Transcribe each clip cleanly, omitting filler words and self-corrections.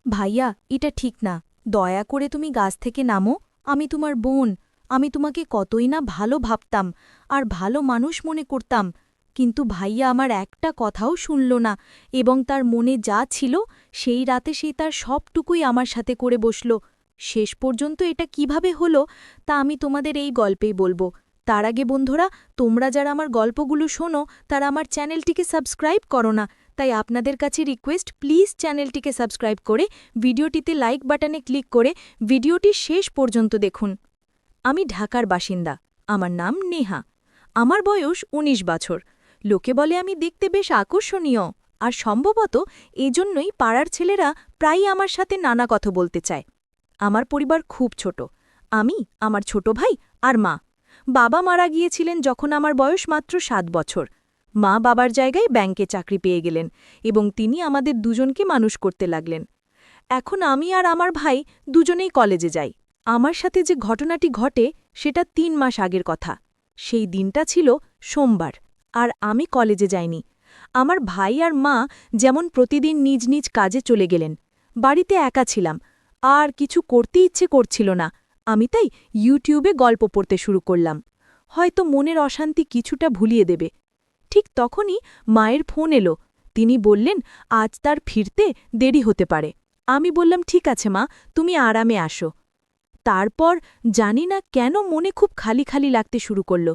ভাইয়া, এটা ঠিক না। দয়া করে তুমি গাছ থেকে নামো। আমি তোমার বোন। আমি তোমাকে কতই না ভালো ভাবতাম আর ভালো মানুষ মনে করতাম। কিন্তু ভাইয়া আমার একটা কথাও শুনল না এবং তার মনে যা ছিল সেই রাতে সে তার সবটুকুই আমার সাথে করে বসল। শেষ পর্যন্ত এটা কিভাবে হলো তা আমি তোমাদের এই গল্পেই বলবো। তার আগে বন্ধুরা, তোমরা যারা আমার গল্পগুলো শোনো তারা আমার চ্যানেলটিকে সাবস্ক্রাইব করো না। তাই আপনাদের কাছে রিকোয়েস্ট, প্লিজ চ্যানেলটিকে সাবস্ক্রাইব করে ভিডিওটিতে লাইক বাটনে ক্লিক করে ভিডিওটি শেষ পর্যন্ত দেখুন। আমি ঢাকার বাসিন্দা। আমার নাম নেহা। আমার বয়স ১৯ বছর। লোকে বলে আমি দেখতে বেশ আকর্ষণীয়, আর সম্ভবত এজন্যই পাড়ার ছেলেরা প্রায়ই আমার সাথে নানা কথা বলতে চায়। আমার পরিবার খুব ছোট। আমি, আমার ছোট ভাই আর মা। বাবা মারা গিয়েছিলেন যখন আমার বয়স মাত্র ৭ বছর। মা বাবার জায়গায় ব্যাংকে চাকরি পেয়ে গেলেন এবং তিনি আমাদের দুজনকে মানুষ করতে লাগলেন। এখন আমি আর আমার ভাই দুজনেই কলেজে যাই। আমার সাথে যে ঘটনাটি ঘটে সেটা ৩ মাস আগের কথা। সেই দিনটা ছিল সোমবার, আর আমি কলেজে যাইনি। আমার ভাই আর মা যেমন প্রতিদিন নিজ নিজ কাজে চলে গেলেন। বাড়িতে একা ছিলাম, আর কিছু করতে ইচ্ছে করছিল না। আমি তাই ইউটিউবে গল্প পড়তে শুরু করলাম। হয়তো মনের অশান্তি কিছুটা ভুলিয়ে দেবে। ঠিক তখনই মায়ের ফোন এলো। তিনি বললেন আজ তার ফিরতে দেরি হতে পারে। আমি বললাম ঠিক আছে মা, তুমি আরামে আসো। তারপর জানি না কেন মনে খুব খালি খালি লাগতে শুরু করল।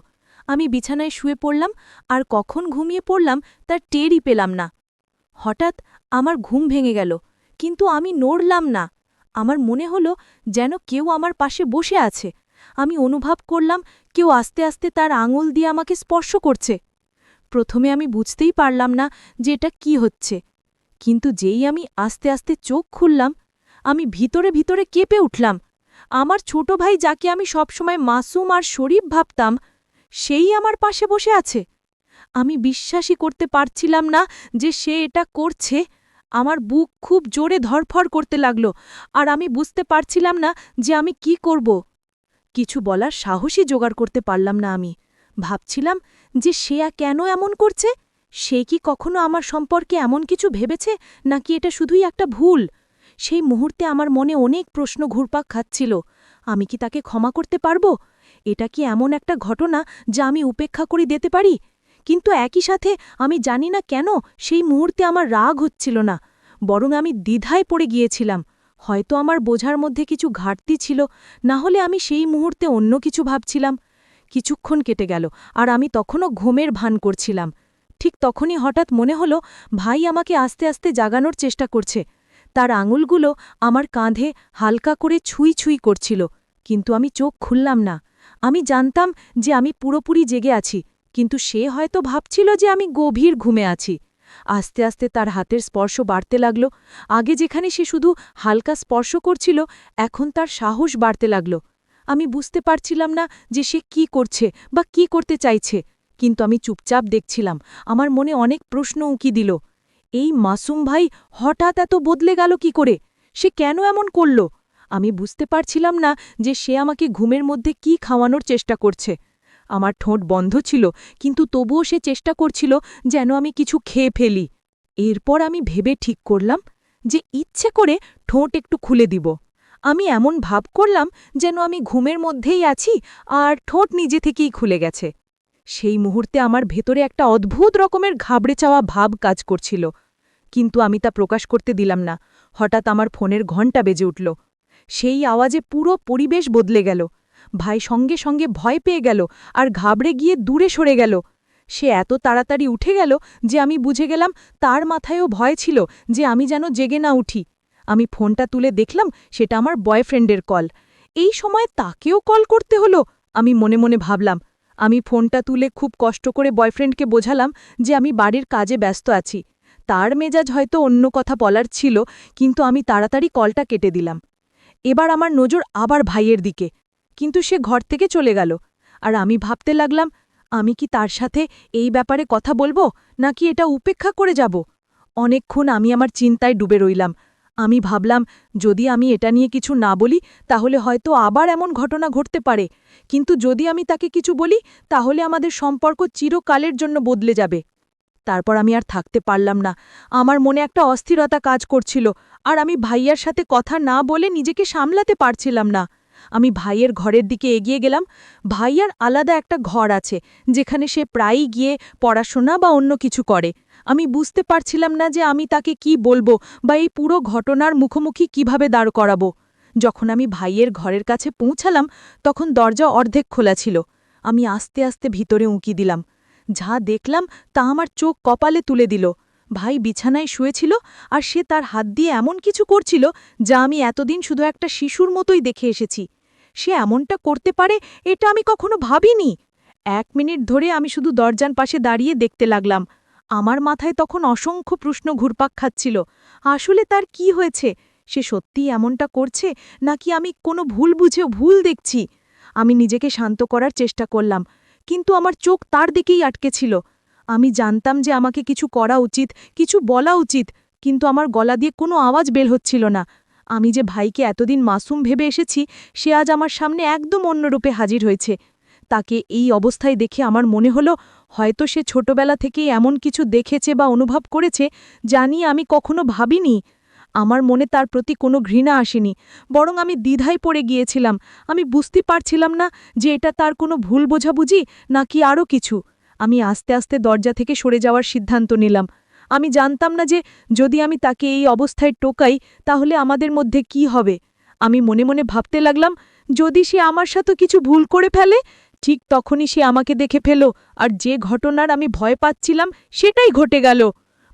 আমি বিছানায় শুয়ে পড়লাম, আর কখন ঘুমিয়ে পড়লাম তার টেরই পেলাম না। হঠাৎ আমার ঘুম ভেঙে গেল, কিন্তু আমি নড়লাম না। আমার মনে হলো যেন কেউ আমার পাশে বসে আছে। আমি অনুভব করলাম কেউ আস্তে আস্তে তার আঙুল দিয়ে আমাকে স্পর্শ করছে। প্রথমে আমি বুঝতেই পারলাম না যে এটা কি হচ্ছে, কিন্তু যেই আমি আস্তে আস্তে চোখ খুললাম, আমি ভিতরে ভিতরে কেঁপে উঠলাম। আমার ছোট ভাই, যাকে আমি সবসময় মাসুম আর শরীফ ভাবতাম, সেই আমার পাশে বসে আছে। আমি বিশ্বাসই করতে পারছিলাম না যে সে এটা করছে। আমার বুক খুব জোরে ধড়ফড় করতে লাগল, আর আমি বুঝতে পারছিলাম না যে আমি কি করব। কিছু বলার সাহসই জোগাড় করতে পারলাম না আমি। ভাবছিলাম যে সে কেন এমন করছে। সে কি কখনো আমার সম্পর্কে এমন কিছু ভেবেছে, নাকি এটা শুধুই একটা ভুল? সেই মুহূর্তে আমার মনে অনেক প্রশ্ন ঘুরপাক খাচ্ছিল। আমি কি তাকে ক্ষমা করতে পারব? এটা কি এমন একটা ঘটনা যা আমি উপেক্ষা করে দিতে পারি? কিন্তু একই সাথে আমি জানি না কেন সেই মুহূর্তে আমার রাগ হচ্ছিল না, বরং আমি দ্বিধায় পড়ে গিয়েছিলাম। হয়তো আমার বোঝার মধ্যে কিছু ঘাটতি ছিল, না হলে আমি সেই মুহূর্তে অন্য কিছু ভাবছিলাম। কিছুক্ষণ কেটে গেল, আর আমি তখনও ঘুমের ভান করছিলাম। ঠিক তখনই হঠাৎ মনে হলো ভাই আমাকে আস্তে আস্তে জাগানোর চেষ্টা করছে। তার আঙুলগুলো আমার কাঁধে হালকা করে ছুঁই ছুঁই করছিল, কিন্তু আমি চোখ খুললাম না। আমি জানতাম যে আমি পুরোপুরি জেগে আছি, কিন্তু সে হয়তো ভাবছিল যে আমি গভীর ঘুমে আছি। আস্তে আস্তে তার হাতের স্পর্শ বাড়তে লাগল। আগে যেখানে সে শুধু হালকা স্পর্শ করছিল, এখন তার সাহস বাড়তে লাগল। আমি বুঝতে পারছিলাম না যে সে কি করছে বা কি করতে চাইছে, কিন্তু আমি চুপচাপ দেখছিলাম। আমার মনে অনেক প্রশ্ন উঁকি দিল। এই মাসুম ভাই হঠাৎ এত বদলে গেল কি করে? সে কেন এমন করল? আমি বুঝতে পারছিলাম না যে সে আমাকে ঘুমের মধ্যে কি খাওয়ানোর চেষ্টা করছে। আমার ঠোঁট বন্ধ ছিল, কিন্তু তবুও সে চেষ্টা করছিল যেন আমি কিছু খেয়ে ফেলি। এরপর আমি ভেবে ঠিক করলাম যে ইচ্ছে করে ঠোঁট একটু খুলে দিব। আমি এমন ভাব করলাম যেন আমি ঘুমের মধ্যেই আছি, আর ঠোঁট নিজে থেকেই খুলে গেছে। সেই মুহূর্তে আমার ভেতরে একটা অদ্ভুত রকমের ঘাবড়ে চাওয়া ভাব কাজ করছিল, কিন্তু আমি তা প্রকাশ করতে দিলাম না। হঠাৎ আমার ফোনের ঘণ্টা বেজে উঠল। সেই আওয়াজে পুরো পরিবেশ বদলে গেল। ভাই সঙ্গে সঙ্গে ভয় পেয়ে গেল আর ঘাবড়ে গিয়ে দূরে সরে গেল। সে এত তাড়াতাড়ি উঠে গেল যে আমি বুঝে গেলাম তার মাথায়ও ভয় ছিল যে আমি যেন জেগে না উঠি। আমি ফোনটা তুলে দেখলাম সেটা আমার বয়ফ্রেন্ডের কল। এই সময় তাকেও কল করতে হলো, আমি মনে মনে ভাবলাম। আমি ফোনটা তুলে খুব কষ্ট করে বয়ফ্রেন্ডকে বোঝালাম যে আমি বাড়ির কাজে ব্যস্ত আছি। তার মেজাজ হয়তো অন্য কথা বলার ছিল, কিন্তু আমি তাড়াতাড়ি কলটা কেটে দিলাম। এবার আমার নজর আবার ভাইয়ের দিকে, কিন্তু সে ঘর থেকে চলে গেল। আর আমি ভাবতে লাগলাম, আমি কি তার সাথে এই ব্যাপারে কথা বলবো, নাকি এটা উপেক্ষা করে যাব? অনেকক্ষণ আমি আমার চিন্তায় ডুবে রইলাম। আমি ভাবলাম যদি আমি এটা নিয়ে কিছু না বলি তাহলে হয়তো আবার এমন ঘটনা ঘটতে পারে, কিন্তু যদি আমি তাকে কিছু বলি তাহলে আমাদের সম্পর্ক চিরকালের জন্য বদলে যাবে। তারপর আমি আর থাকতে পারলাম না। আমার মনে একটা অস্থিরতা কাজ করছিল, আর আমি ভাইয়ার সাথে কথা না বলে নিজেকে সামলাতে পারছিলাম না। আমি ভাইয়ের ঘরের দিকে এগিয়ে গেলাম। ভাইয়ার আলাদা একটা ঘর আছে, যেখানে সে প্রায়ই গিয়ে পড়াশোনা বা অন্য কিছু করে। আমি বুঝতে পারছিলাম না যে আমি তাকে কি বলবো বা এই পুরো ঘটনার মুখোমুখি কিভাবে দাঁড় করাবো। যখন আমি ভাইয়ের ঘরের কাছে পৌঁছালাম, তখন দরজা অর্ধেক খোলা ছিল। আমি আস্তে আস্তে ভিতরে উঁকি দিলাম। যা দেখলাম তা আমার চোখ কপালে তুলে দিল। ভাই বিছানায় শুয়েছিল, আর সে তার হাত দিয়ে এমন কিছু করছিল যা আমি এতদিন শুধু একটা শিশুর মতোই দেখে এসেছি। সে এমনটা করতে পারে এটা আমি কখনো ভাবিনি। 1 মিনিট ধরে আমি শুধু দরজার পাশে দাঁড়িয়ে দেখতে লাগলাম। আমার মাথায় তখন অসংখ্য প্রশ্ন ঘুরপাক খাচ্ছিল। আসলে তার কি হয়েছে? সে সত্যিই এমনটা করছে, নাকি আমি কোনো ভুল বুঝেও ভুল দেখছি? আমি নিজেকে শান্ত করার চেষ্টা করলাম, কিন্তু আমার চোখ তার দিকেই আটকে ছিল। আমি জানতাম যে আমাকে কিছু করা উচিত, কিছু বলা উচিত, কিন্তু আমার গলা দিয়ে কোনো আওয়াজ বের হচ্ছিল না। আমি যে ভাইকে এতদিন মাসুম ভেবে এসেছি, সে আজ আমার সামনে একদম অন্যরূপে হাজির হয়েছে। তাকে এই অবস্থায় দেখে আমার মনে হলো, হয়তো সে ছোটবেলা থেকেই এমন কিছু দেখেছে বা অনুভব করেছে যা নিয়ে আমি কখনো ভাবিনি। আমার মনে তার প্রতি কোনো ঘৃণা আসেনি, বরং আমি দ্বিধায় পড়ে গিয়েছিলাম। আমি বুঝতে পারছিলাম না যে এটা তার কোনো ভুল বোঝাবুঝি নাকি আরও কিছু। আমি আস্তে আস্তে দরজা থেকে সরে যাওয়ার সিদ্ধান্ত নিলাম। আমি জানতাম না যে যদি আমি তাকে এই অবস্থায় টোকাই, তাহলে আমাদের মধ্যে কি হবে। আমি মনে মনে ভাবতে লাগলাম, যদি সে আমার সাথে কিছু ভুল করে ফেলে। ঠিক তখনই সে আমাকে দেখে ফেল, আর যে ঘটনার আমি ভয় পাচ্ছিলাম সেটাই ঘটে গেল।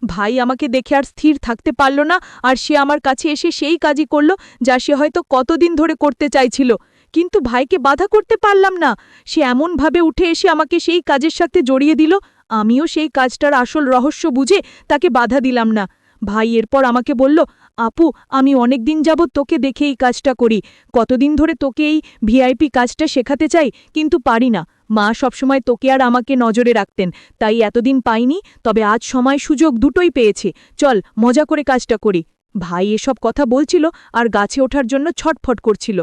ভাই আমাকে দেখে আর স্থির থাকতে পারল না, আর সে আমার কাছে এসে সেই কাজই করল যা সে হয়তো কতদিন ধরে করতে চাইছিল। কিন্তু ভাইকে বাধা করতে পারলাম না। সে এমনভাবে উঠে এসে আমাকে সেই কাজের সাথে জড়িয়ে দিল। আমিও সেই কাজটার আসল রহস্য বুঝে তাকে বাধা দিলাম না। ভাই এরপর আমাকে বলল, আপু, আমি অনেক দিন যাবৎ তোকে দেখে এই কাজটা করি। কতদিন ধরে তোকে এই ভিআইপি কাজটা শেখাতে চাই, কিন্তু পারি না। মা সবসময় তোকে আর আমাকে নজরে রাখতেন, তাই এতদিন পাইনি। তবে আজ সময় সুযোগ দুটোই পেয়েছে। চল, মজা করে কাজটা করি। ভাই এসব কথা বলছিল আর গাছে ওঠার জন্য ছটফট করছিল।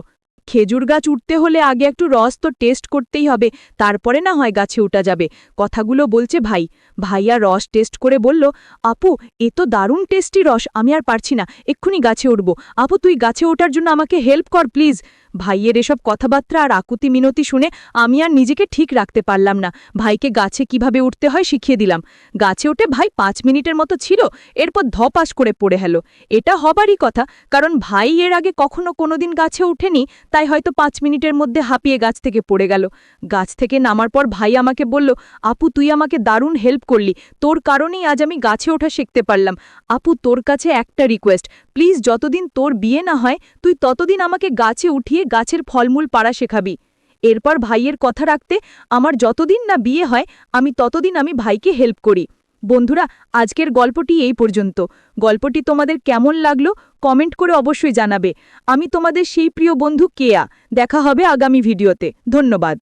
খেজুর গাছ উঠতে হলে আগে একটু রস তো টেস্ট করতেই হবে, তারপরে না হয় গাছে উঠা যাবে। কথাগুলো বলছে ভাই। ভাইয়া রস টেস্ট করে বলল, আপু, এ তো দারুণ টেস্টি রস, আমি আর পারছি না, এক্ষুনি গাছে উঠব। আপু, তুই গাছে ওঠার জন্য আমাকে হেল্প কর প্লিজ। ভাইয়ের এসব কথাবার্তা আর আকুতি মিনতি শুনে আমি আর নিজেকে ঠিক রাখতে পারলাম না। ভাইকে গাছে কিভাবে উঠতে হয় শিখিয়ে দিলাম। গাছে উঠে ভাই 5 মিনিটের মতো ছিল, এরপর ধপাস করে পড়ে গেল। এটা হবারই কথা, কারণ ভাই এর আগে কখনো কোনোদিন গাছে উঠেনি, তাই হয়তো 5 মিনিটের মধ্যে হাঁপিয়ে গাছ থেকে পড়ে গেল। গাছ থেকে নামার পর ভাই আমাকে বলল, আপু, তুই আমাকে দারুণ হেল্প করলি, তোর কারণেই আজ আমি গাছে ওঠা শিখতে পারলাম। আপু, তোর কাছে একটা রিকোয়েস্ট, প্লিজ যতদিন তোর বিয়ে না হয় তুই ততদিন আমাকে গাছে উঠিয়ে গাছের ফলমূল পাড়া শেখাবি। এরপর ভাইয়ের কথা রাখতে আমার যতদিন না বিয়ে হয় আমি ততদিন আমি ভাইকে হেল্প করি। বন্ধুরা, আজকের গল্পটি এই পর্যন্ত। গল্পটি তোমাদের কেমন লাগলো কমেন্ট করে অবশ্যই জানাবে। আমি তোমাদের সেই প্রিয় বন্ধু কেয়া। দেখা হবে আগামী ভিডিওতে। ধন্যবাদ।